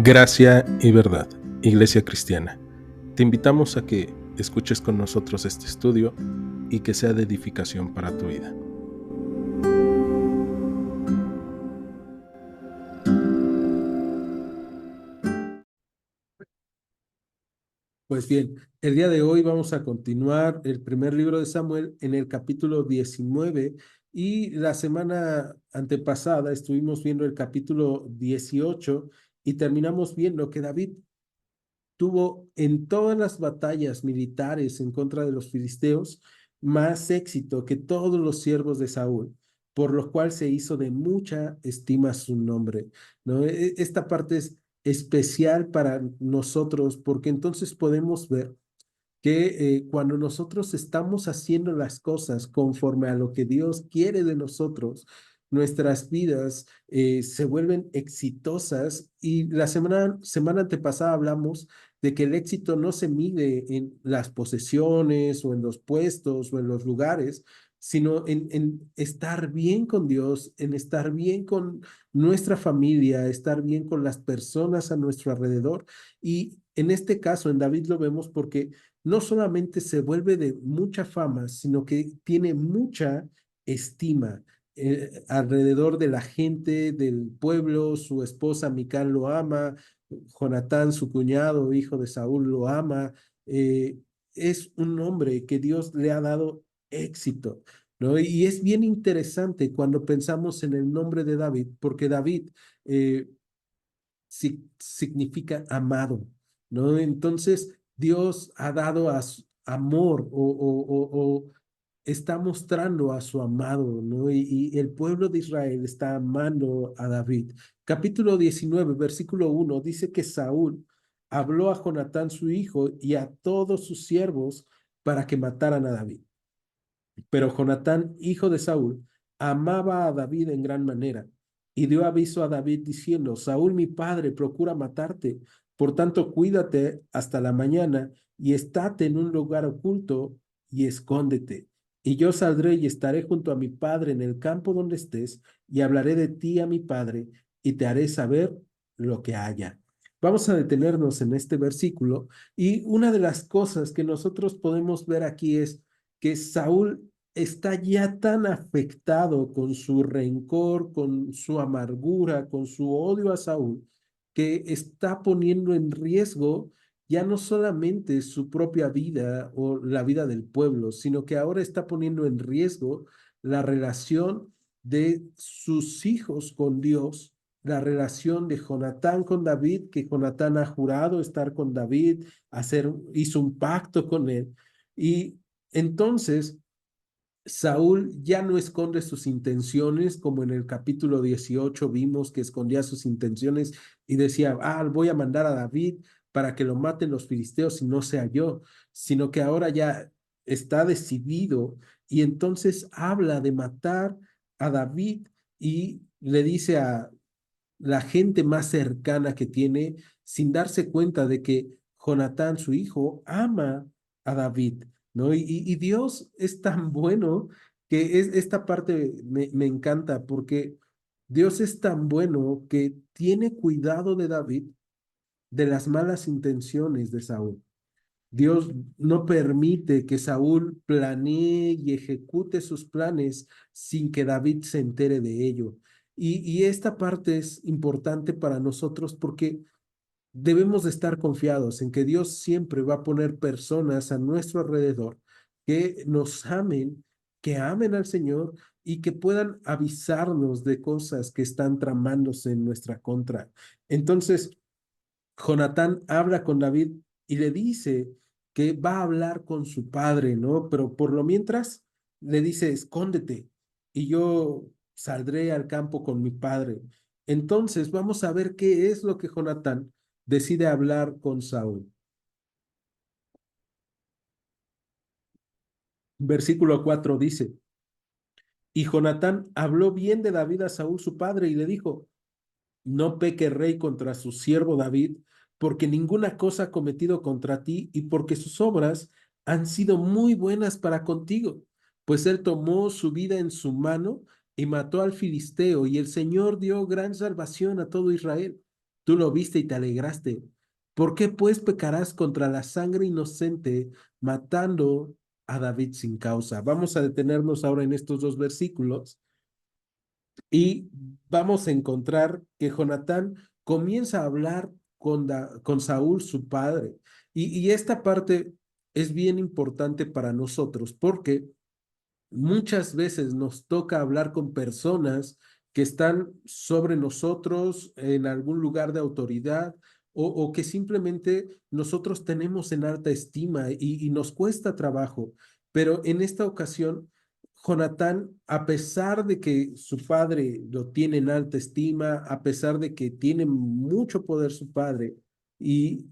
Gracia y verdad, Iglesia Cristiana. Te invitamos a que escuches con nosotros este estudio y que sea de edificación para tu vida. Pues bien, el día de hoy vamos a continuar el primer libro de Samuel en el capítulo 19 y la semana antepasada estuvimos viendo el capítulo 18 y terminamos viendo que David tuvo en todas las batallas militares en contra de los filisteos más éxito que todos los siervos de Saúl, por lo cual se hizo de mucha estima su nombre, ¿no? Esta parte es especial para nosotros porque entonces podemos ver que cuando nosotros estamos haciendo las cosas conforme a lo que Dios quiere de nosotros, nuestras vidas se vuelven exitosas. Y la semana antepasada hablamos de que el éxito no se mide en las posesiones o en los puestos o en los lugares, sino en estar bien con Dios, en estar bien con nuestra familia, estar bien con las personas a nuestro alrededor. Y en este caso, en David lo vemos porque no solamente se vuelve de mucha fama, sino que tiene mucha estima alrededor de la gente, del pueblo. Su esposa Mical lo ama, Jonatán, su cuñado, hijo de Saúl, lo ama. Eh, es un hombre que Dios le ha dado éxito, ¿no? Y es bien interesante cuando pensamos en el nombre de David, porque David eh, significa amado, ¿no? Entonces, Dios ha dado amor o está mostrando a su amado, ¿no? Y el pueblo de Israel está amando a David. Capítulo 19, versículo 1, dice que Saúl habló a Jonatán su hijo y a todos sus siervos para que mataran a David. Pero Jonatán, hijo de Saúl, amaba a David en gran manera y dio aviso a David diciendo: Saúl mi padre procura matarte, por tanto cuídate hasta la mañana y estate en un lugar oculto y escóndete. Y yo saldré y estaré junto a mi padre en el campo donde estés y hablaré de ti a mi padre y te haré saber lo que haya. Vamos a detenernos en este versículo y una de las cosas que nosotros podemos ver aquí es que Saúl está ya tan afectado con su rencor, con su amargura, con su odio a Saúl, que está poniendo en riesgo ya no solamente su propia vida o la vida del pueblo, sino que ahora está poniendo en riesgo la relación de sus hijos con Dios, la relación de Jonatán con David, que Jonatán ha jurado estar con David, hizo un pacto con él. Y entonces Saúl ya no esconde sus intenciones, como en el capítulo 18 vimos que escondía sus intenciones y decía: voy a mandar a David para que lo maten los filisteos y no sea yo, sino que ahora ya está decidido y entonces habla de matar a David y le dice a la gente más cercana que tiene, sin darse cuenta de que Jonatán, su hijo, ama a David, ¿no? Y Dios es tan bueno que esta parte me encanta porque Dios es tan bueno que tiene cuidado de David de las malas intenciones de Saúl. Dios no permite que Saúl planee y ejecute sus planes sin que David se entere de ello. Y esta parte es importante para nosotros porque debemos de estar confiados en que Dios siempre va a poner personas a nuestro alrededor que nos amen, que amen al Señor y que puedan avisarnos de cosas que están tramándose en nuestra contra. Entonces, Jonatán habla con David y le dice que va a hablar con su padre, ¿no? Pero por lo mientras le dice: escóndete y yo saldré al campo con mi padre. Entonces vamos a ver qué es lo que Jonatán decide hablar con Saúl. Versículo 4 dice: y Jonatán habló bien de David a Saúl su padre y le dijo: no peque rey contra su siervo David, porque ninguna cosa ha cometido contra ti y porque sus obras han sido muy buenas para contigo, pues él tomó su vida en su mano y mató al filisteo, y el Señor dio gran salvación a todo Israel. tú lo viste y te alegraste. ¿Por qué pues pecarás contra la sangre inocente matando a David sin causa? Vamos a detenernos ahora en estos dos versículos y vamos a encontrar que Jonatán comienza a hablar con Saúl, su padre. Y esta parte es bien importante para nosotros porque muchas veces nos toca hablar con personas que están sobre nosotros en algún lugar de autoridad o que simplemente nosotros tenemos en alta estima y nos cuesta trabajo. Pero en esta ocasión, Jonatán, a pesar de que su padre lo tiene en alta estima, a pesar de que tiene mucho poder su padre y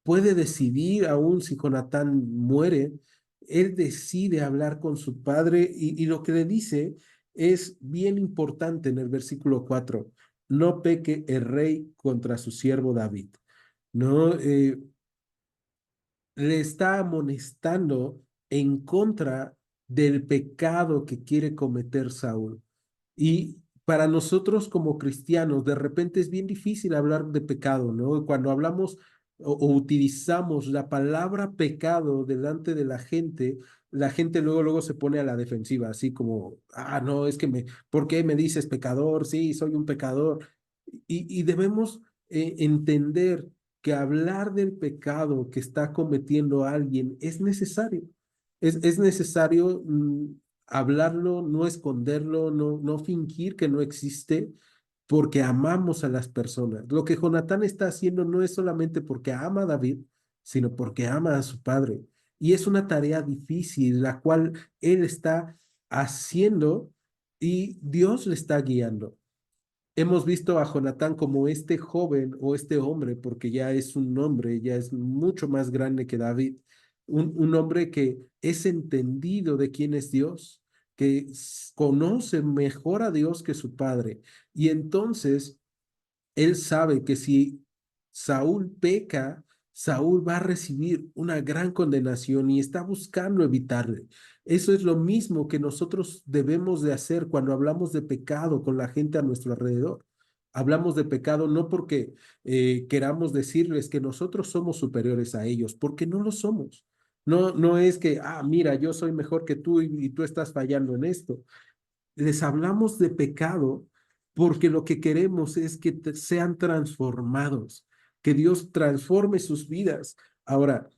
puede decidir aún si Jonatán muere, él decide hablar con su padre y lo que le dice es bien importante en el versículo 4: no peque el rey contra su siervo David. No, le está amonestando en contra del pecado que quiere cometer Saúl. Y para nosotros como cristianos, de repente es bien difícil hablar de pecado, ¿no? Cuando hablamos o utilizamos la palabra pecado delante de la gente luego se pone a la defensiva, así como, no, es que ¿por qué me dices pecador? Sí, soy un pecador. Y debemos entender que hablar del pecado que está cometiendo alguien es necesario. Es necesario hablarlo, no esconderlo, no fingir que no existe, porque amamos a las personas. Lo que Jonatán está haciendo no es solamente porque ama a David, sino porque ama a su padre. Y es una tarea difícil, la cual él está haciendo y Dios le está guiando. Hemos visto a Jonatán como este joven o este hombre, porque ya es un hombre, ya es mucho más grande que David, un hombre que es entendido de quién es Dios, que conoce mejor a Dios que su padre. Y entonces él sabe que si Saúl peca, Saúl va a recibir una gran condenación y está buscando evitarle. Eso es lo mismo que nosotros debemos de hacer cuando hablamos de pecado con la gente a nuestro alrededor. Hablamos de pecado no porque queramos decirles que nosotros somos superiores a ellos, porque no lo somos. No es que, mira, yo soy mejor que tú y tú estás fallando en esto. Les hablamos de pecado porque lo que queremos es que sean transformados, que Dios transforme sus vidas. Ahora,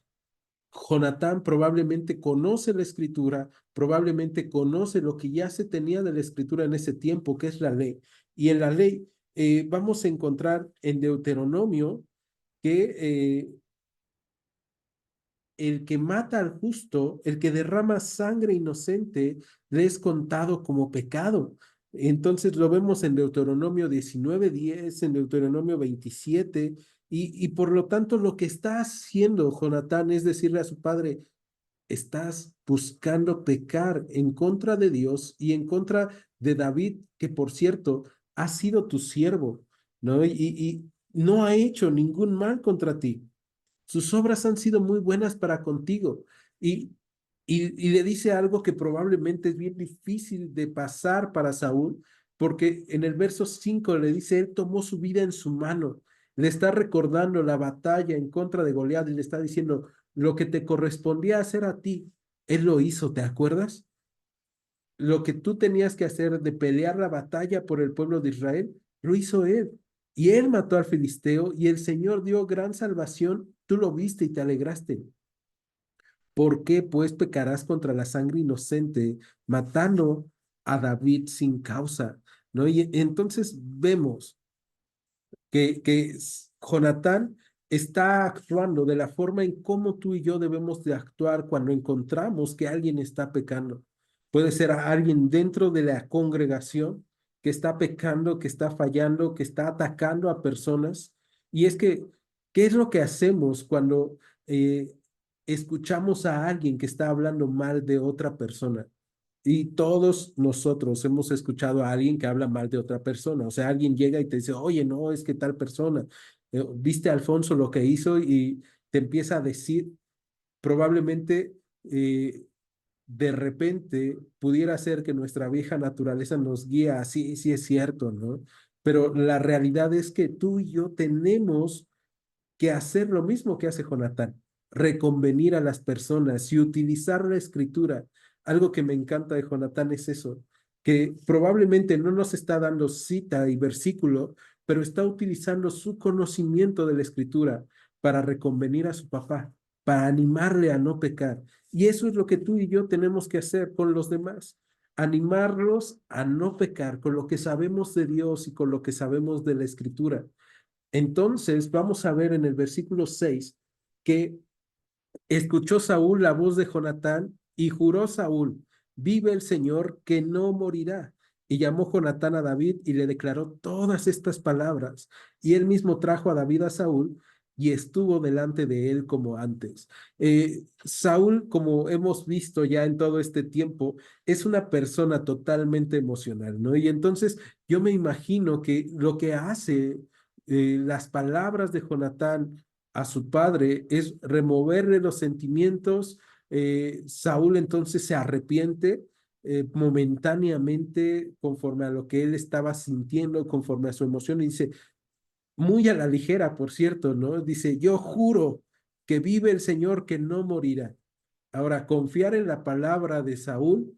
Jonatán probablemente conoce la escritura, probablemente conoce lo que ya se tenía de la escritura en ese tiempo, que es la ley. Y en la ley vamos a encontrar en Deuteronomio que el que mata al justo, el que derrama sangre inocente, le es contado como pecado. Entonces lo vemos en Deuteronomio 19:10, en Deuteronomio 27, y por lo tanto lo que está haciendo Jonatán es decirle a su padre: estás buscando pecar en contra de Dios y en contra de David, que por cierto ha sido tu siervo, ¿no? Y no ha hecho ningún mal contra ti. Sus obras han sido muy buenas para contigo. Y, y le dice algo que probablemente es bien difícil de pasar para Saúl, porque en el verso 5 le dice, él tomó su vida en su mano. Le está recordando la batalla en contra de Goliat y le está diciendo, lo que te correspondía hacer a ti, él lo hizo, ¿te acuerdas? Lo que tú tenías que hacer de pelear la batalla por el pueblo de Israel, lo hizo él. Y él mató al filisteo y el Señor dio gran salvación. Tú lo viste y te alegraste. ¿Por qué pues pecarás contra la sangre inocente, matando a David sin causa? ¿No? Y entonces vemos que Jonatán está actuando de la forma en cómo tú y yo debemos de actuar cuando encontramos que alguien está pecando. Puede ser a alguien dentro de la congregación que está pecando, que está fallando, que está atacando a personas. Y es que, ¿qué es lo que hacemos cuando escuchamos a alguien que está hablando mal de otra persona? Y todos nosotros hemos escuchado a alguien que habla mal de otra persona. O sea, alguien llega y te dice, oye, no, es que tal persona, viste a Alfonso lo que hizo y te empieza a decir, probablemente de repente pudiera ser que nuestra vieja naturaleza nos guía, así, sí es cierto, ¿no? pero la realidad es que tú y yo tenemos que hacer lo mismo que hace Jonatán, reconvenir a las personas y utilizar la escritura. Algo que me encanta de Jonatán es eso, que probablemente no nos está dando cita y versículo, pero está utilizando su conocimiento de la escritura para reconvenir a su papá, para animarle a no pecar. Y eso es lo que tú y yo tenemos que hacer con los demás, animarlos a no pecar con lo que sabemos de Dios y con lo que sabemos de la escritura. Entonces, vamos a ver en el versículo 6 que escuchó Saúl la voz de Jonatán y juró Saúl, vive el Señor que no morirá. Y llamó Jonatán a David y le declaró todas estas palabras. Y él mismo trajo a David a Saúl y estuvo delante de él como antes. Saúl, como hemos visto ya en todo este tiempo, es una persona totalmente emocional, ¿no? Y entonces yo me imagino que lo que hace las palabras de Jonatán a su padre es removerle los sentimientos. Saúl entonces se arrepiente momentáneamente conforme a lo que él estaba sintiendo, conforme a su emoción, y dice, muy a la ligera, por cierto, ¿no? Dice, yo juro que vive el Señor que no morirá. Ahora, confiar en la palabra de Saúl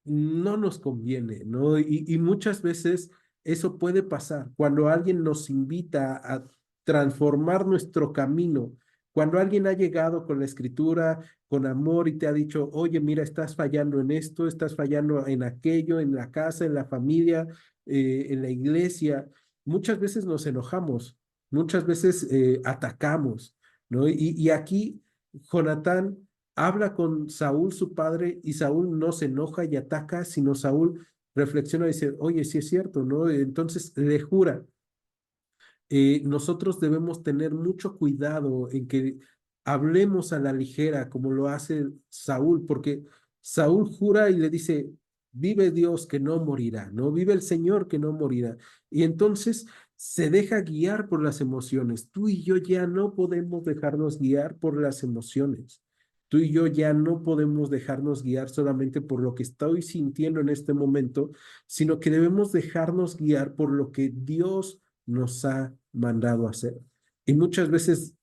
no nos conviene, ¿no? Y muchas veces eso puede pasar cuando alguien nos invita a transformar nuestro camino, cuando alguien ha llegado con la escritura, con amor y te ha dicho, oye, mira, estás fallando en esto, estás fallando en aquello, en la casa, en la familia, en la iglesia. Muchas veces nos enojamos, muchas veces atacamos, ¿no? Y aquí Jonatán habla con Saúl, su padre, y Saúl no se enoja y ataca, sino Saúl reflexiona y dice, oye, sí es cierto, ¿no? Entonces le jura. Nosotros debemos tener mucho cuidado en que hablemos a la ligera, como lo hace Saúl, porque Saúl jura y le dice, vive Dios que no morirá, ¿no? Vive el Señor que no morirá. Y entonces se deja guiar por las emociones. Tú y yo ya no podemos dejarnos guiar por las emociones. Tú y yo ya no podemos dejarnos guiar solamente por lo que estoy sintiendo en este momento, sino que debemos dejarnos guiar por lo que Dios nos ha mandado a hacer. Y muchas veces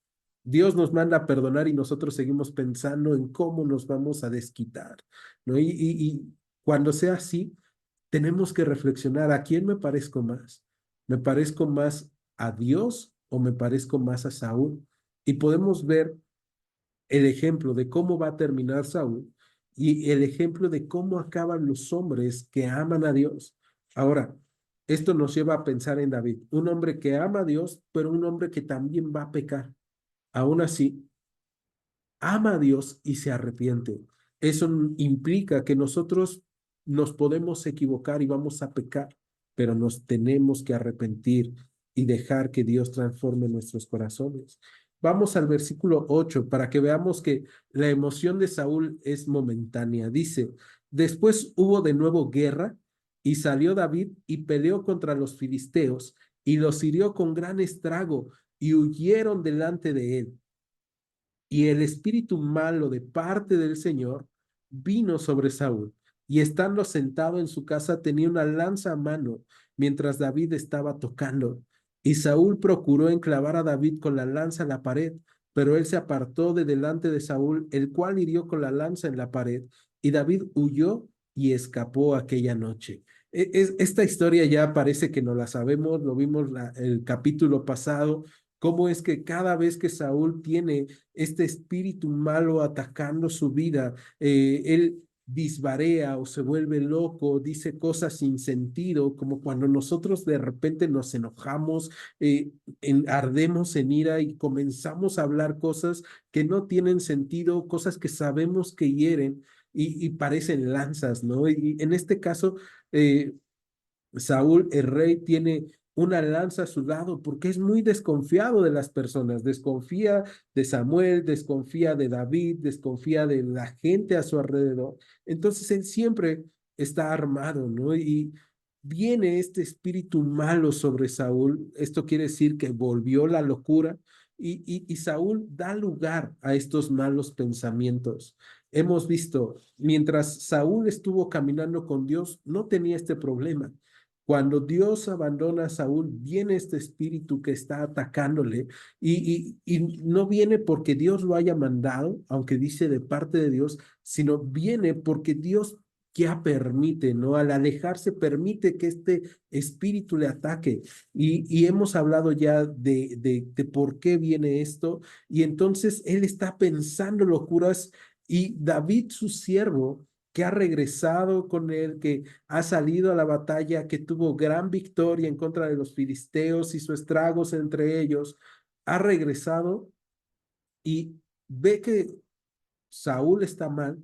Dios nos manda a perdonar y nosotros seguimos pensando en cómo nos vamos a desquitar, ¿no? Y cuando sea así, tenemos que reflexionar, ¿a quién me parezco más? ¿Me parezco más a Dios o me parezco más a Saúl? Y podemos ver el ejemplo de cómo va a terminar Saúl y el ejemplo de cómo acaban los hombres que aman a Dios. Ahora, esto nos lleva a pensar en David, un hombre que ama a Dios, pero un hombre que también va a pecar. Aún así, ama a Dios y se arrepiente. Eso implica que nosotros nos podemos equivocar y vamos a pecar, pero nos tenemos que arrepentir y dejar que Dios transforme nuestros corazones. Vamos al versículo 8 para que veamos que la emoción de Saúl es momentánea. Dice, después hubo de nuevo guerra y salió David y peleó contra los filisteos y los hirió con gran estrago y huyeron delante de él. Y el espíritu malo de parte del Señor vino sobre Saúl, y estando sentado en su casa tenía una lanza a mano, mientras David estaba tocando. Y Saúl procuró enclavar a David con la lanza en la pared, pero él se apartó de delante de Saúl, el cual hirió con la lanza en la pared, y David huyó y escapó aquella noche. Esta historia ya parece que no la sabemos, lo vimos el capítulo pasado, cómo es que cada vez que Saúl tiene este espíritu malo atacando su vida, él disvarea o se vuelve loco, dice cosas sin sentido, como cuando nosotros de repente nos enojamos, ardemos en ira y comenzamos a hablar cosas que no tienen sentido, cosas que sabemos que hieren y parecen lanzas, ¿no? Y en este caso, Saúl, el rey, tiene una lanza a su lado porque es muy desconfiado de las personas, desconfía de Samuel, desconfía de David, desconfía de la gente a su alrededor. Entonces él siempre está armado, ¿no? Y viene este espíritu malo sobre Saúl. Esto quiere decir que volvió la locura y Saúl da lugar a estos malos pensamientos. Hemos visto, mientras Saúl estuvo caminando con Dios, no tenía este problema, Cuando Dios abandona a Saúl, viene este espíritu que está atacándole y no viene porque Dios lo haya mandado, aunque dice de parte de Dios, sino viene porque Dios ya permite, ¿no? Al alejarse, permite que este espíritu le ataque. Y hemos hablado ya de por qué viene esto. Y entonces él está pensando locuras y David, su siervo, que ha regresado con él, que ha salido a la batalla, que tuvo gran victoria en contra de los filisteos, hizo estragos entre ellos, ha regresado y ve que Saúl está mal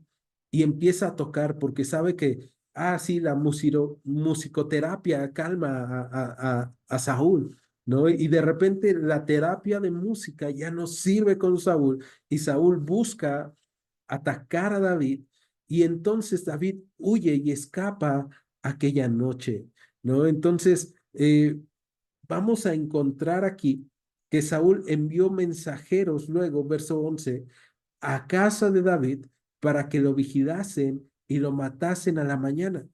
y empieza a tocar porque sabe que, sí, la musicoterapia calma a Saúl, ¿no? Y de repente la terapia de música ya no sirve con Saúl y Saúl busca atacar a David y entonces David huye y escapa aquella noche, ¿no? Entonces, vamos a encontrar aquí que Saúl envió mensajeros luego, verso 11 a casa de David para que lo vigilasen y lo matasen a la mañana.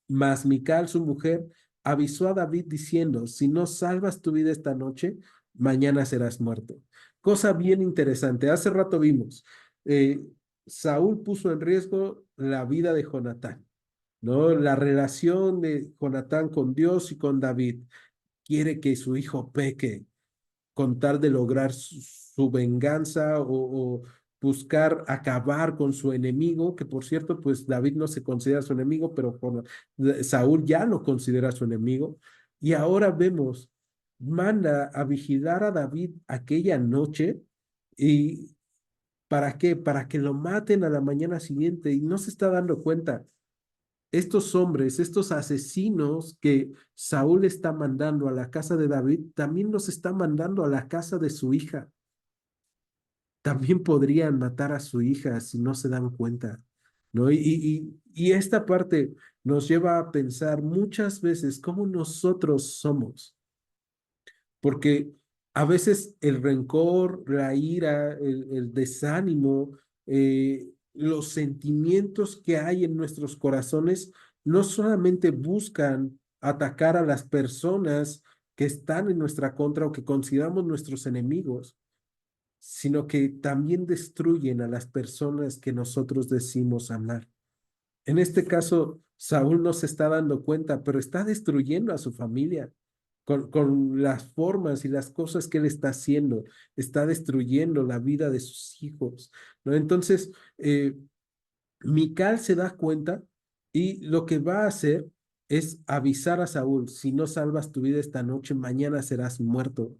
Mas Mical, su mujer, avisó a David diciendo, si no salvas tu vida esta noche, mañana serás muerto. Cosa bien interesante. Hace rato vimos, eh, Saúl puso en riesgo la vida de Jonatán, ¿no? La relación de Jonatán con Dios y con David. Quiere que su hijo peque con tal de lograr su venganza o buscar acabar con su enemigo, que por cierto, pues David no se considera su enemigo, pero Saúl ya lo considera su enemigo. Y ahora vemos, manda a vigilar a David aquella noche y ¿para qué? Para que lo maten a la mañana siguiente y no se está dando cuenta estos hombres, estos asesinos que Saúl está mandando a la casa de David, también los está mandando a la casa de su hija. También podrían matar a su hija si no se dan cuenta, ¿no? Y esta parte nos lleva a pensar muchas veces cómo nosotros somos, porque a veces el rencor, la ira, el desánimo, los sentimientos que hay en nuestros corazones no solamente buscan atacar a las personas que están en nuestra contra o que consideramos nuestros enemigos, sino que también destruyen a las personas que nosotros decimos amar. En este caso, Saúl no se está dando cuenta, pero está destruyendo a su familia con las formas y las cosas que él está haciendo. Está destruyendo la vida de sus hijos, ¿no? Entonces, Mical se da cuenta y lo que va a hacer es avisar a Saúl, si no salvas tu vida esta noche, mañana serás muerto.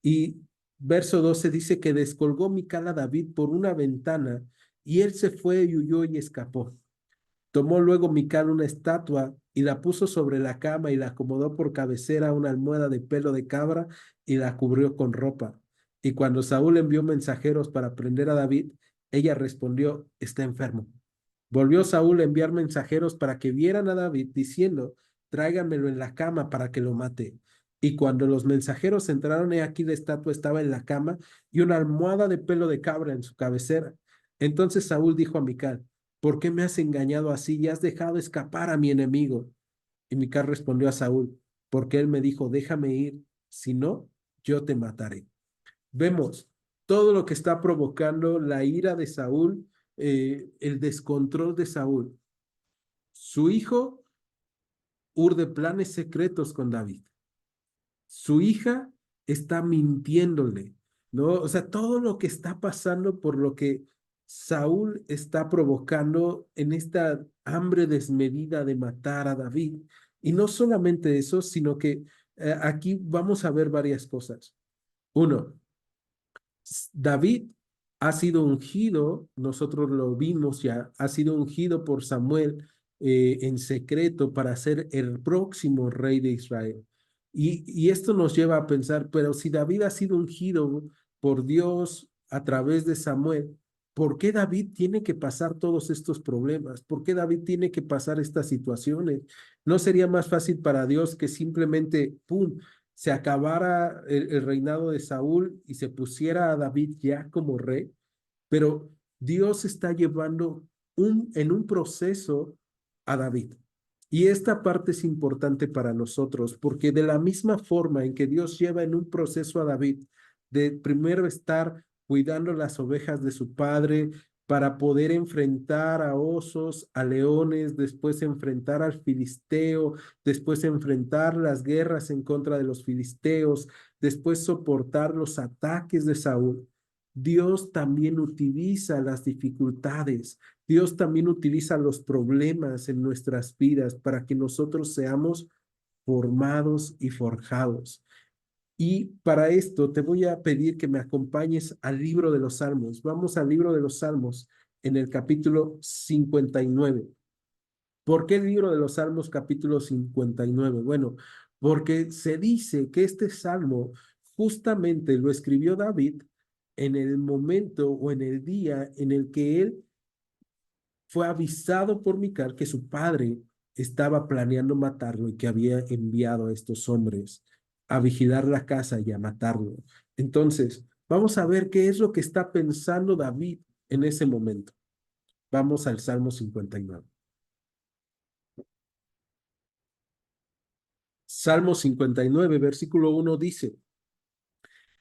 Y verso 12 dice que descolgó Mical a David por una ventana y él se fue y huyó y escapó. Tomó luego Mical una estatua y la puso sobre la cama y la acomodó por cabecera a una almohada de pelo de cabra y la cubrió con ropa. Y cuando Saúl envió mensajeros para prender a David, ella respondió, está enfermo. Volvió Saúl a enviar mensajeros para que vieran a David, diciendo, tráiganmelo en la cama para que lo mate. Y cuando los mensajeros entraron, he aquí la estatua estaba en la cama y una almohada de pelo de cabra en su cabecera. Entonces Saúl dijo a Mical, ¿por qué me has engañado así y has dejado escapar a mi enemigo? Y Mical respondió a Saúl, porque él me dijo, déjame ir, si no, yo te mataré. Vemos todo lo que está provocando la ira de Saúl, el descontrol de Saúl. Su hijo urde planes secretos con David. Su hija está mintiéndole, ¿no? O sea, todo lo que está pasando por lo que Saúl está provocando en esta hambre desmedida de matar a David. Y no solamente eso, sino que aquí vamos a ver varias cosas. Uno, David ha sido ungido, nosotros lo vimos ya, ha sido ungido por Samuel en secreto para ser el próximo rey de Israel. Y esto nos lleva a pensar, pero si David ha sido ungido por Dios a través de Samuel, ¿por qué David tiene que pasar todos estos problemas? ¿Por qué David tiene que pasar estas situaciones? ¿No sería más fácil para Dios que simplemente, ¡pum!, se acabara el reinado de Saúl y se pusiera a David ya como rey? Pero Dios está llevando en un proceso a David. Y esta parte es importante para nosotros, porque de la misma forma en que Dios lleva en un proceso a David, de primero estar cuidando las ovejas de su padre para poder enfrentar a osos, a leones, después enfrentar al filisteo, después enfrentar las guerras en contra de los filisteos, después soportar los ataques de Saúl. Dios también utiliza las dificultades. Dios también utiliza los problemas en nuestras vidas para que nosotros seamos formados y forjados. Y para esto te voy a pedir que me acompañes al libro de los Salmos. Vamos al libro de los Salmos en el capítulo 59. ¿Por qué el libro de los Salmos capítulo 59? Bueno, porque se dice que este salmo justamente lo escribió David en el momento o en el día en el que él fue avisado por Mical que su padre estaba planeando matarlo y que había enviado a estos hombres a vigilar la casa y a matarlo. Entonces, vamos a ver qué es lo que está pensando David en ese momento. Vamos al Salmo 59. Salmo 59, versículo 1 dice,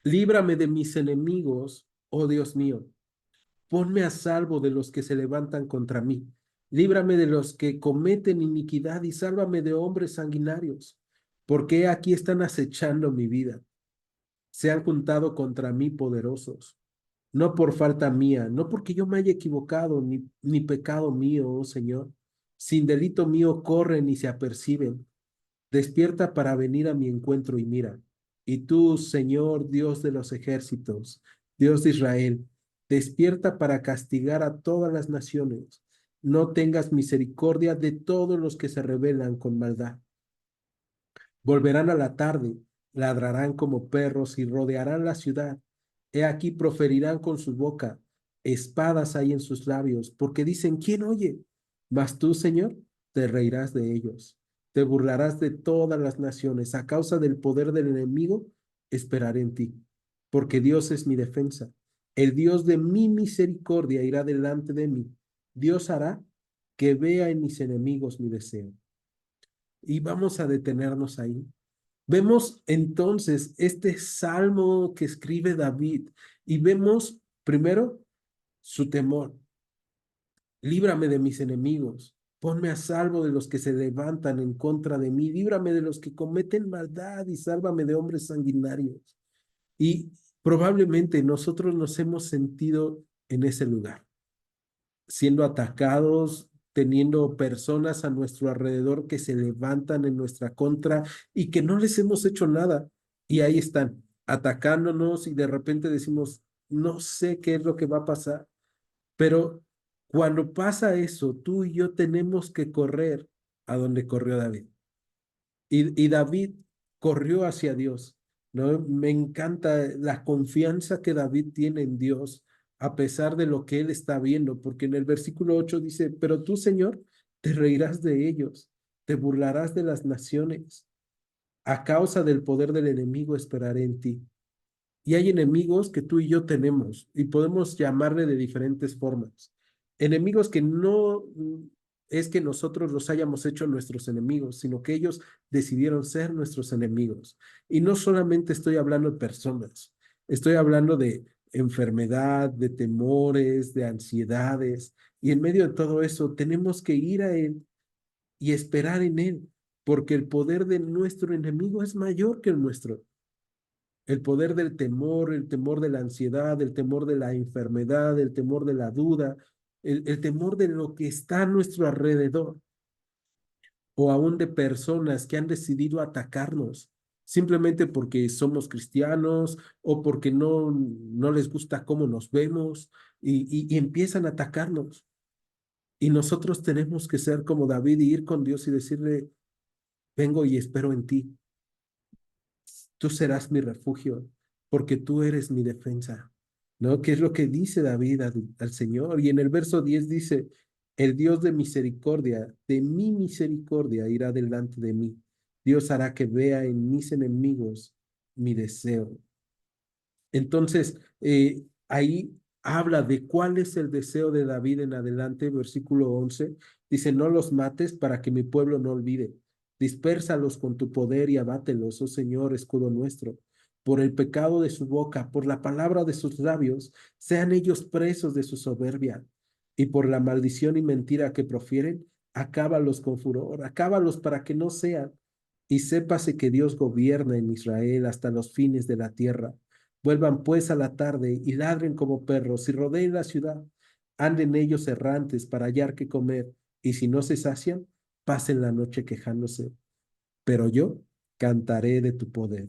líbrame de mis enemigos, oh Dios mío. Ponme a salvo de los que se levantan contra mí. Líbrame de los que cometen iniquidad y sálvame de hombres sanguinarios. Porque aquí están acechando mi vida. Se han juntado contra mí poderosos. No por falta mía, no porque yo me haya equivocado, ni pecado mío, oh Señor. Sin delito mío corren y se aperciben. Despierta para venir a mi encuentro y mira. Y tú, Señor, Dios de los ejércitos, Dios de Israel, despierta para castigar a todas las naciones. No tengas misericordia de todos los que se rebelan con maldad. Volverán a la tarde, ladrarán como perros y rodearán la ciudad. He aquí proferirán con su boca, espadas hay en sus labios, porque dicen, ¿quién oye? Mas tú, Señor, te reirás de ellos, te burlarás de todas las naciones. A causa del poder del enemigo, esperaré en ti, porque Dios es mi defensa. El Dios de mi misericordia irá delante de mí. Dios hará que vea en mis enemigos mi deseo. Y vamos a detenernos ahí. Vemos entonces este salmo que escribe David y vemos primero su temor. Líbrame de mis enemigos, ponme a salvo de los que se levantan en contra de mí, líbrame de los que cometen maldad y sálvame de hombres sanguinarios. Y probablemente nosotros nos hemos sentido en ese lugar, siendo atacados, teniendo personas a nuestro alrededor que se levantan en nuestra contra y que no les hemos hecho nada. Y ahí están, atacándonos y de repente decimos, no sé qué es lo que va a pasar, pero cuando pasa eso, tú y yo tenemos que correr a donde corrió David. Y David corrió hacia Dios, ¿no? Me encanta la confianza que David tiene en Dios, a pesar de lo que él está viendo, porque en el versículo 8 dice, pero tú, Señor, te reirás de ellos, te burlarás de las naciones. A causa del poder del enemigo esperaré en ti. Y hay enemigos que tú y yo tenemos y podemos llamarle de diferentes formas. Enemigos que no es que nosotros los hayamos hecho nuestros enemigos, sino que ellos decidieron ser nuestros enemigos. Y no solamente estoy hablando de personas, estoy hablando de enfermedad, de temores, de ansiedades. Y en medio de todo eso tenemos que ir a Él y esperar en Él, porque el poder de nuestro enemigo es mayor que el nuestro. El poder del temor, el temor de la ansiedad, el temor de la enfermedad, el temor de la duda, el temor de lo que está a nuestro alrededor, o aún de personas que han decidido atacarnos simplemente porque somos cristianos o porque no les gusta cómo nos vemos y empiezan a atacarnos. Y nosotros tenemos que ser como David y ir con Dios y decirle, vengo y espero en ti. Tú serás mi refugio, porque tú eres mi defensa, ¿no? ¿Qué es lo que dice David al Señor? Y en el verso 10 dice, el Dios de mi misericordia, irá delante de mí. Dios hará que vea en mis enemigos mi deseo. Entonces, ahí habla de cuál es el deseo de David en adelante, versículo 11, dice, no los mates para que mi pueblo no olvide. Dispérsalos con tu poder y abátelos, oh Señor, escudo nuestro. Por el pecado de su boca, por la palabra de sus labios, sean ellos presos de su soberbia. Y por la maldición y mentira que profieren, acábalos con furor, acábalos para que no sean. Y sépase que Dios gobierna en Israel hasta los fines de la tierra. Vuelvan pues a la tarde y ladren como perros y rodeen la ciudad. Anden ellos errantes para hallar qué comer, y si no se sacian, pasen la noche quejándose. Pero yo cantaré de tu poder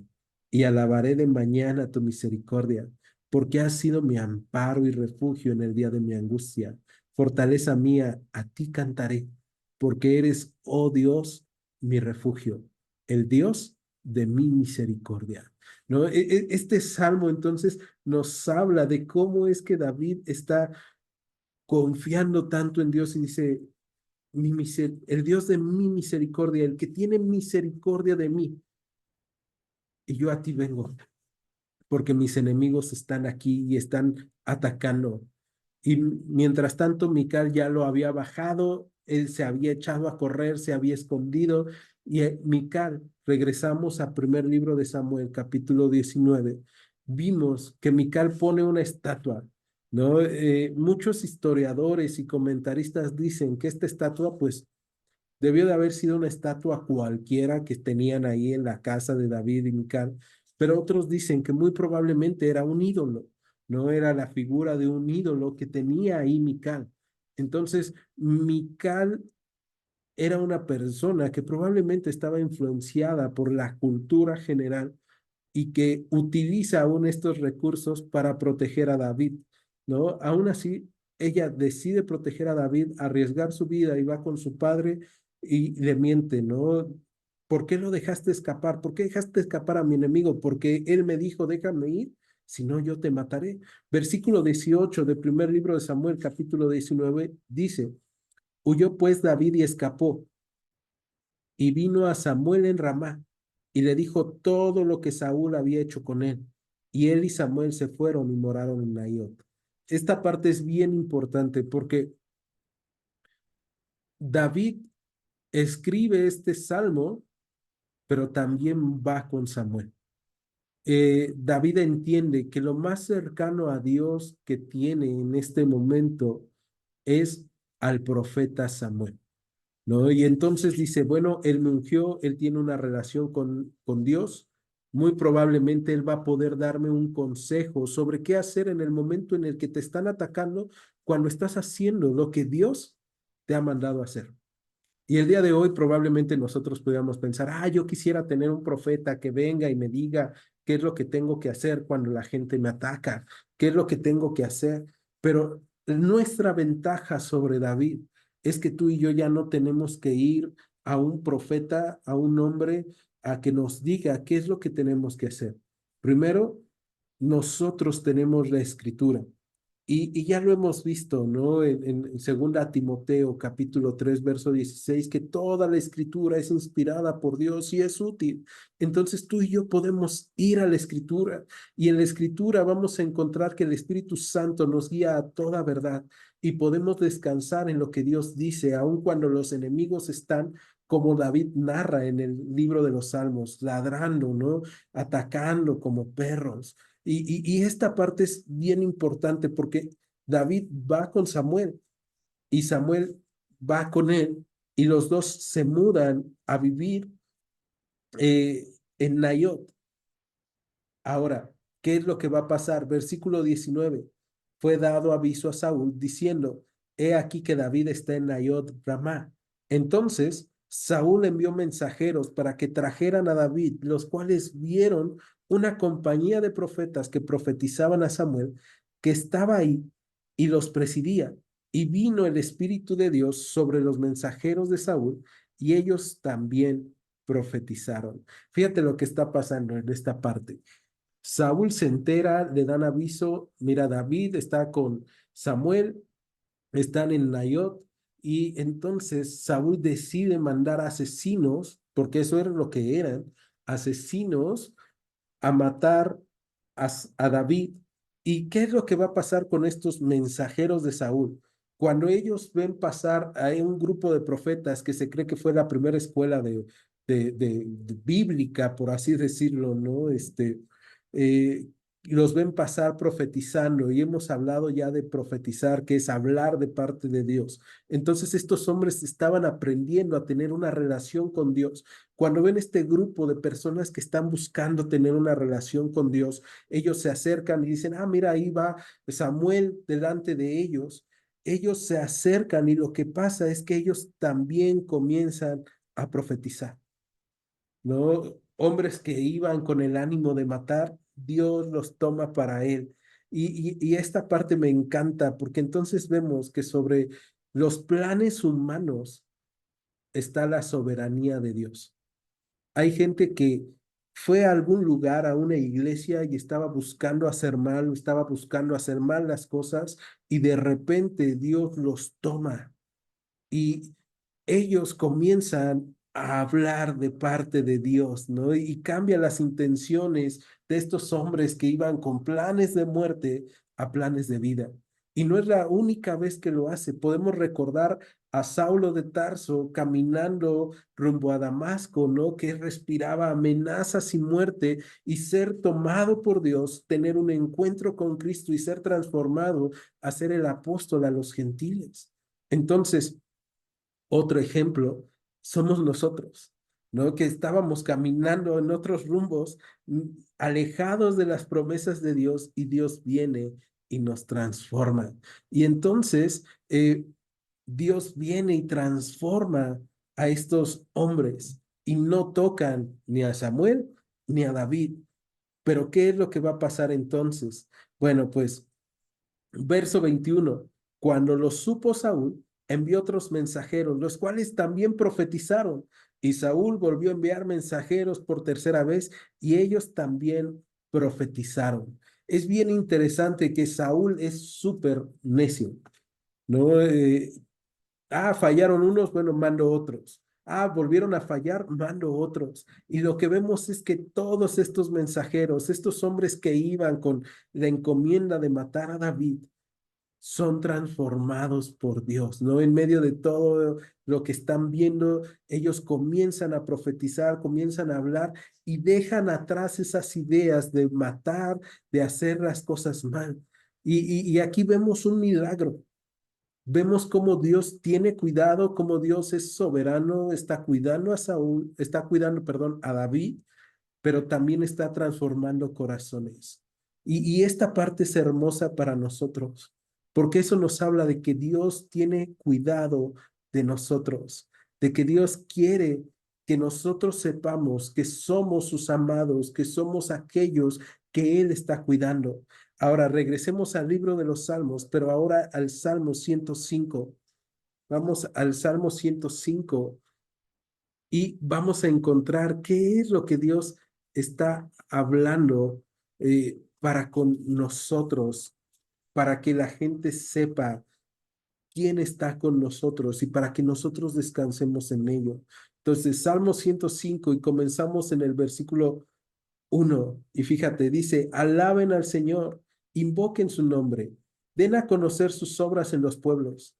y alabaré de mañana tu misericordia, porque has sido mi amparo y refugio en el día de mi angustia. Fortaleza mía, a ti cantaré, porque eres, oh Dios, mi refugio, el Dios de mi misericordia. ¿No? Este salmo entonces nos habla de cómo es que David está confiando tanto en Dios y dice, el Dios de mi misericordia, el que tiene misericordia de mí, y yo a ti vengo, porque mis enemigos están aquí y están atacando. Y mientras tanto, Mical ya lo había bajado, él se había echado a correr, se había escondido, y Mical, regresamos al primer libro de Samuel, capítulo 19, vimos que Mical pone una estatua, ¿no? Muchos historiadores y comentaristas dicen que esta estatua, pues, debió de haber sido una estatua cualquiera que tenían ahí en la casa de David y Mical, pero otros dicen que muy probablemente era un ídolo, no era la figura de un ídolo que tenía ahí Mical. Entonces, Mical era una persona que probablemente estaba influenciada por la cultura general y que utiliza aún estos recursos para proteger a David, ¿no? Aún así, ella decide proteger a David, arriesgar su vida y va con su padre y le miente, ¿no? ¿Por qué lo dejaste escapar? ¿Por qué dejaste escapar a mi enemigo? Porque él me dijo, déjame ir, si no yo te mataré. Versículo 18 del primer libro de Samuel, capítulo 19, dice, huyó pues David y escapó y vino a Samuel en Ramá y le dijo todo lo que Saúl había hecho con él. Y él y Samuel se fueron y moraron en Naiot. Esta parte es bien importante porque David escribe este salmo, pero también va con Samuel. David entiende que lo más cercano a Dios que tiene en este momento es al profeta Samuel. ¿No? Y entonces dice, bueno, él me ungió, él tiene una relación con Dios, muy probablemente él va a poder darme un consejo sobre qué hacer en el momento en el que te están atacando cuando estás haciendo lo que Dios te ha mandado hacer. Y el día de hoy probablemente nosotros podríamos pensar, yo quisiera tener un profeta que venga y me diga qué es lo que tengo que hacer cuando la gente me ataca, qué es lo que tengo que hacer. Pero nuestra ventaja sobre David es que tú y yo ya no tenemos que ir a un profeta, a un hombre, a que nos diga qué es lo que tenemos que hacer. Primero, nosotros tenemos la escritura. Y ya lo hemos visto, ¿no? En segunda Timoteo, capítulo 3 verso 16 que toda la escritura es inspirada por Dios y es útil. Entonces tú y yo podemos ir a la escritura y en la escritura vamos a encontrar que el Espíritu Santo nos guía a toda verdad y podemos descansar en lo que Dios dice, aun cuando los enemigos están, como David narra en el libro de los Salmos, ladrando, ¿no? Atacando como perros. Y esta parte es bien importante porque David va con Samuel y Samuel va con él y los dos se mudan a vivir en Nayot. Ahora, ¿qué es lo que va a pasar? Versículo 19. Fue dado aviso a Saúl diciendo, he aquí que David está en Nayot Ramá. Entonces, Saúl envió mensajeros para que trajeran a David, los cuales vieron una compañía de profetas que profetizaban a Samuel, que estaba ahí y los presidía. Y vino el Espíritu de Dios sobre los mensajeros de Saúl, y ellos también profetizaron. Fíjate lo que está pasando en esta parte. Saúl se entera, le dan aviso, mira, David está con Samuel, están en Nayot, y entonces Saúl decide mandar asesinos, porque eso era lo que eran, asesinos a matar a David ¿Y qué es lo que va a pasar con estos mensajeros de Saúl? Cuando ellos ven pasar a un grupo de profetas que se cree que fue la primera escuela de bíblica, por así decirlo, ¿no? Eh, los ven pasar profetizando y hemos hablado ya de profetizar, que es hablar de parte de Dios. Entonces estos hombres estaban aprendiendo a tener una relación con Dios. Cuando ven este grupo de personas que están buscando tener una relación con Dios, ellos se acercan y dicen, ah, mira, ahí va Samuel delante de ellos. Ellos se acercan y lo que pasa es que ellos también comienzan a profetizar, ¿no? Hombres que iban con el ánimo de matar, Dios los toma para él. Y esta parte me encanta porque entonces vemos que sobre los planes humanos está la soberanía de Dios. Hay gente que fue a algún lugar, a una iglesia y estaba buscando hacer mal, estaba buscando hacer mal las cosas y de repente Dios los toma y ellos comienzan a hablar de parte de Dios, ¿no? Y cambia las intenciones de estos hombres que iban con planes de muerte a planes de vida. Y no es la única vez que lo hace. Podemos recordar a Saulo de Tarso caminando rumbo a Damasco, ¿no? Que respiraba amenazas y muerte y ser tomado por Dios, tener un encuentro con Cristo y ser transformado a ser el apóstol a los gentiles. Entonces, otro ejemplo somos nosotros, ¿no? Que estábamos caminando en otros rumbos, alejados de las promesas de Dios y Dios viene y nos transforma. Y entonces Dios viene y transforma a estos hombres y no tocan ni a Samuel ni a David. Pero ¿qué es lo que va a pasar entonces? Bueno, pues verso 21, cuando lo supo Saúl, envió otros mensajeros, los cuales también profetizaron. Y Saúl volvió a enviar mensajeros por tercera vez y ellos también profetizaron. Es bien interesante que Saúl es súper necio, ¿no? Fallaron unos, bueno, mando otros. Volvieron a fallar, mando otros. Y lo que vemos es que todos estos mensajeros, estos hombres que iban con la encomienda de matar a David, son transformados por Dios, ¿no? En medio de todo lo que están viendo, ellos comienzan a profetizar, comienzan a hablar y dejan atrás esas ideas de matar, de hacer las cosas mal. Y aquí vemos un milagro. Vemos cómo Dios tiene cuidado, cómo Dios es soberano, está cuidando a Saúl, está cuidando, perdón, a David, pero también está transformando corazones. Y esta parte es hermosa para nosotros, porque eso nos habla de que Dios tiene cuidado de nosotros, de que Dios quiere que nosotros sepamos que somos sus amados, que somos aquellos que Él está cuidando. Ahora regresemos al libro de los Salmos, pero ahora al Salmo 105. Vamos al Salmo 105 y vamos a encontrar qué es lo que Dios está hablando para con nosotros, para que la gente sepa quién está con nosotros y para que nosotros descansemos en ello. Entonces, Salmo 105 y comenzamos en el versículo 1 y fíjate, dice, alaben al Señor, invoquen su nombre, den a conocer sus obras en los pueblos.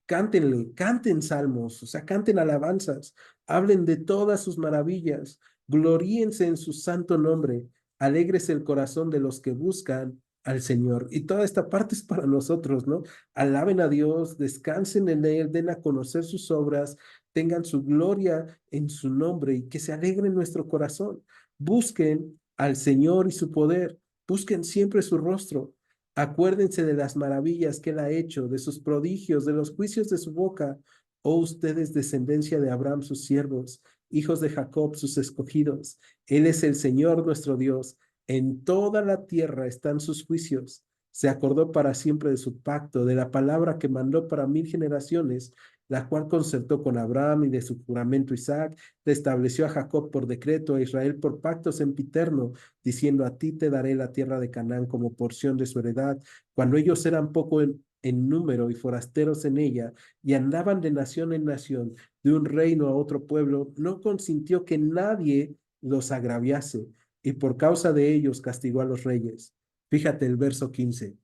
Cántenle, canten salmos, o sea, canten alabanzas, hablen de todas sus maravillas, gloríense en su santo nombre, alegres el corazón de los que buscan al Señor. Y toda esta parte es para nosotros, ¿no? Alaben a Dios, descansen en Él, den a conocer sus obras, tengan su gloria en su nombre y que se alegre nuestro corazón. Busquen al Señor y su poder, busquen siempre su rostro. Acuérdense de las maravillas que Él ha hecho, de sus prodigios, de los juicios de su boca, oh ustedes, descendencia de Abraham, sus siervos, hijos de Jacob, sus escogidos. Él es el Señor nuestro Dios. En toda la tierra están sus juicios. Se acordó para siempre de su pacto, de la palabra que mandó para 1000 generaciones, la cual concertó con Abraham y de su juramento Isaac, le estableció a Jacob por decreto, a Israel por pacto sempiterno, diciendo, a ti te daré la tierra de Canaán como porción de su heredad, cuando ellos eran poco en número y forasteros en ella, y andaban de nación en nación, de un reino a otro pueblo, no consintió que nadie los agraviase, y por causa de ellos castigó a los reyes. Fíjate el verso 15.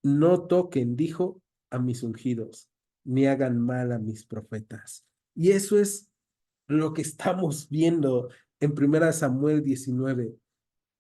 No toquen, dijo, a mis ungidos, ni hagan mal a mis profetas. Y eso es lo que estamos viendo en 1 Samuel 19.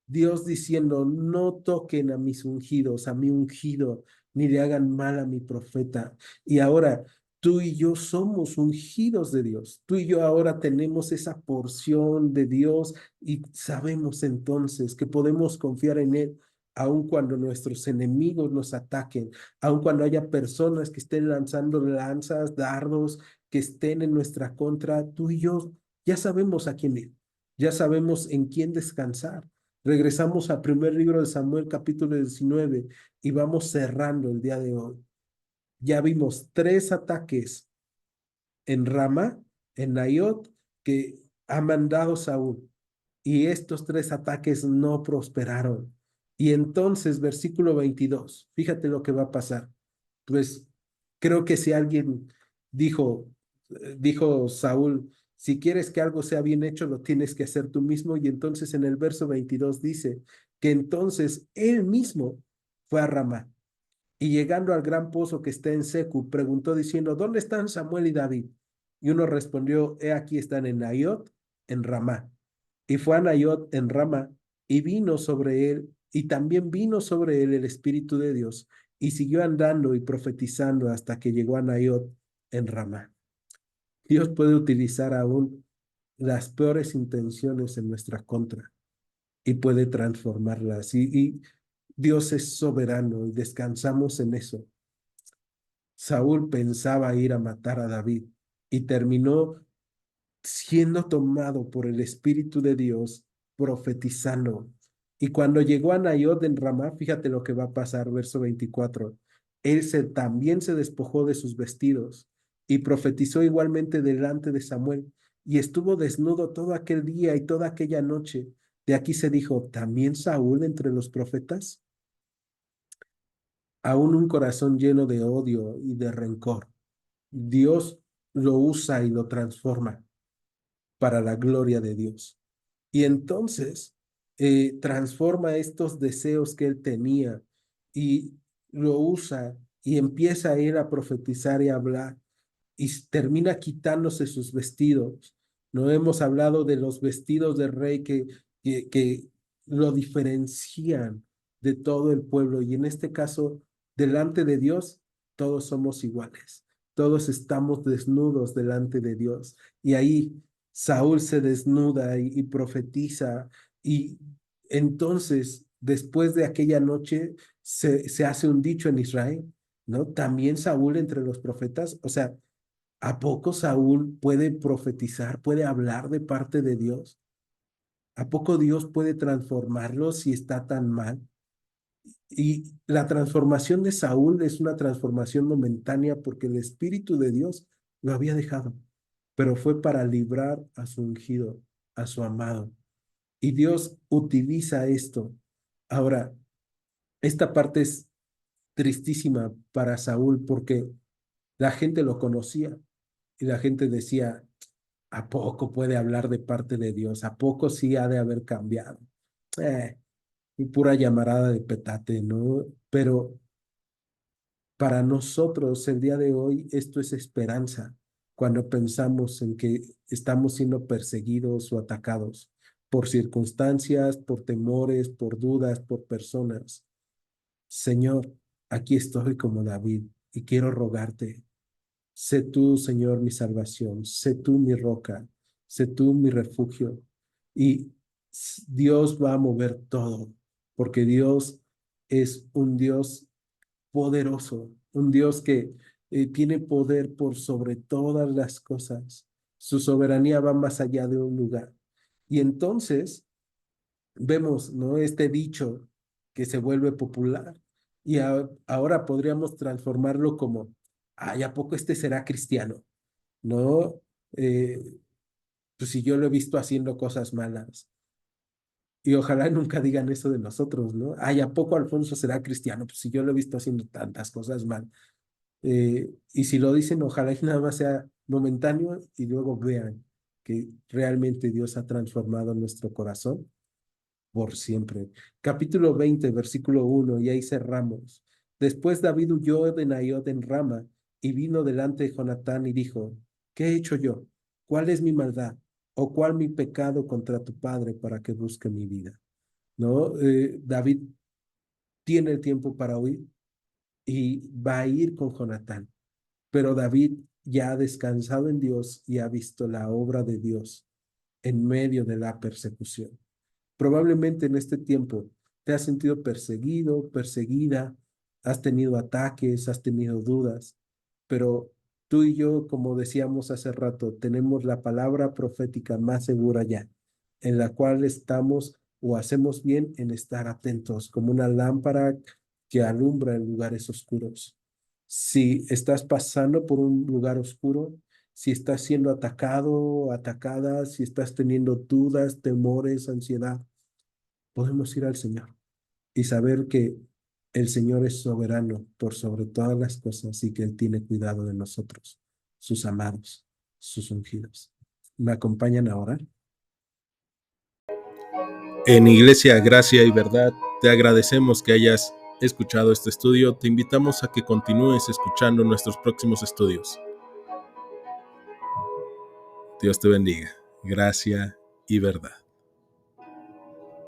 Dios diciendo, no toquen a mis ungidos, a mi ungido, ni le hagan mal a mi profeta. Y ahora tú y yo somos ungidos de Dios. Tú y yo ahora tenemos esa porción de Dios y sabemos entonces que podemos confiar en Él, aun cuando nuestros enemigos nos ataquen, aun cuando haya personas que estén lanzando lanzas, dardos, que estén en nuestra contra. Tú y yo ya sabemos a quién ir, ya sabemos en quién descansar. Regresamos al primer libro de Samuel, capítulo 19, y vamos cerrando el día de hoy. Ya vimos 3 ataques en Rama, en Naiot, que ha mandado Saúl, y estos 3 ataques no prosperaron. Y entonces, versículo 22, fíjate lo que va a pasar. Pues creo que si alguien dijo, dijo Saúl, si quieres que algo sea bien hecho, lo tienes que hacer tú mismo. Y entonces en el verso 22 dice que entonces él mismo fue a Ramá. Y llegando al gran pozo que está en Secu, preguntó diciendo, ¿dónde están Samuel y David? Y uno respondió, he aquí están en Naiot, en Ramá. Y fue a Naiot en Ramá, y vino sobre él, y también vino sobre él el Espíritu de Dios, y siguió andando y profetizando hasta que llegó a Naiot en Ramá. Dios puede utilizar aún las peores intenciones en nuestra contra y puede transformarlas. Y Dios es soberano y descansamos en eso. Saúl pensaba ir a matar a David y terminó siendo tomado por el Espíritu de Dios, profetizando. Y cuando llegó a Naiot en Ramá, fíjate lo que va a pasar, verso 24. También se despojó de sus vestidos y profetizó igualmente delante de Samuel y estuvo desnudo todo aquel día y toda aquella noche. De aquí se dijo, ¿también Saúl entre los profetas? Aún un corazón lleno de odio y de rencor. Dios lo usa y lo transforma para la gloria de Dios. Y entonces transforma estos deseos que él tenía y lo usa y empieza a ir a profetizar y a hablar y termina quitándose sus vestidos. No hemos hablado de los vestidos del rey que lo diferencian de todo el pueblo y en este caso, delante de Dios, todos somos iguales. Todos estamos desnudos delante de Dios. Y ahí Saúl se desnuda y profetiza y entonces, después de aquella noche, se hace un dicho en Israel, ¿no? También Saúl entre los profetas, o sea, ¿a poco Saúl puede profetizar, puede hablar de parte de Dios? ¿A poco Dios puede transformarlo si está tan mal? Y la transformación de Saúl es una transformación momentánea porque el Espíritu de Dios lo había dejado, pero fue para librar a su ungido, a su amado. Y Dios utiliza esto. Ahora, esta parte es tristísima para Saúl porque la gente lo conocía y la gente decía, ¿a poco puede hablar de parte de Dios? ¿A poco sí ha de haber cambiado? Y pura llamarada de petate, ¿no? Pero para nosotros el día de hoy esto es esperanza cuando pensamos en que estamos siendo perseguidos o atacados por circunstancias, por temores, por dudas, por personas. Señor, aquí estoy como David y quiero rogarte, sé tú, Señor, mi salvación, sé tú mi roca, sé tú mi refugio. Y Dios va a mover todo, porque Dios es un Dios poderoso, un Dios que tiene poder por sobre todas las cosas. Su soberanía va más allá de un lugar. Y entonces vemos, ¿no? Este dicho que se vuelve popular y ahora podríamos transformarlo como, ay, ¿a poco este será cristiano? ¿No? Eh, pues si yo lo he visto haciendo cosas malas. Y ojalá nunca digan eso de nosotros, ¿no? Ay, ¿a poco Alfonso será cristiano? Pues si yo lo he visto haciendo tantas cosas mal. Y si lo dicen, ojalá y nada más sea momentáneo y luego vean que realmente Dios ha transformado nuestro corazón por siempre. Capítulo 20, versículo 1, y ahí cerramos. Después David huyó de Naiot en Rama y vino delante de Jonatán y dijo, ¿qué he hecho yo? ¿Cuál es mi maldad? ¿O cuál mi pecado contra tu padre para que busque mi vida? ¿No? David tiene el tiempo para huir y va a ir con Jonatán, pero David ya ha descansado en Dios y ha visto la obra de Dios en medio de la persecución. Probablemente en este tiempo te has sentido perseguido, perseguida, has tenido ataques, has tenido dudas, pero tú y yo, como decíamos hace rato, tenemos la palabra profética más segura ya, en la cual estamos o hacemos bien en estar atentos, como una lámpara que alumbra en lugares oscuros. Si estás pasando por un lugar oscuro, si estás siendo atacado o atacada, si estás teniendo dudas, temores, ansiedad, podemos ir al Señor y saber que el Señor es soberano por sobre todas las cosas y que Él tiene cuidado de nosotros, sus amados, sus ungidos. ¿Me acompañan ahora? En Iglesia Gracia y Verdad, te agradecemos que hayas escuchado este estudio. Te invitamos a que continúes escuchando nuestros próximos estudios. Dios te bendiga. Gracia y Verdad.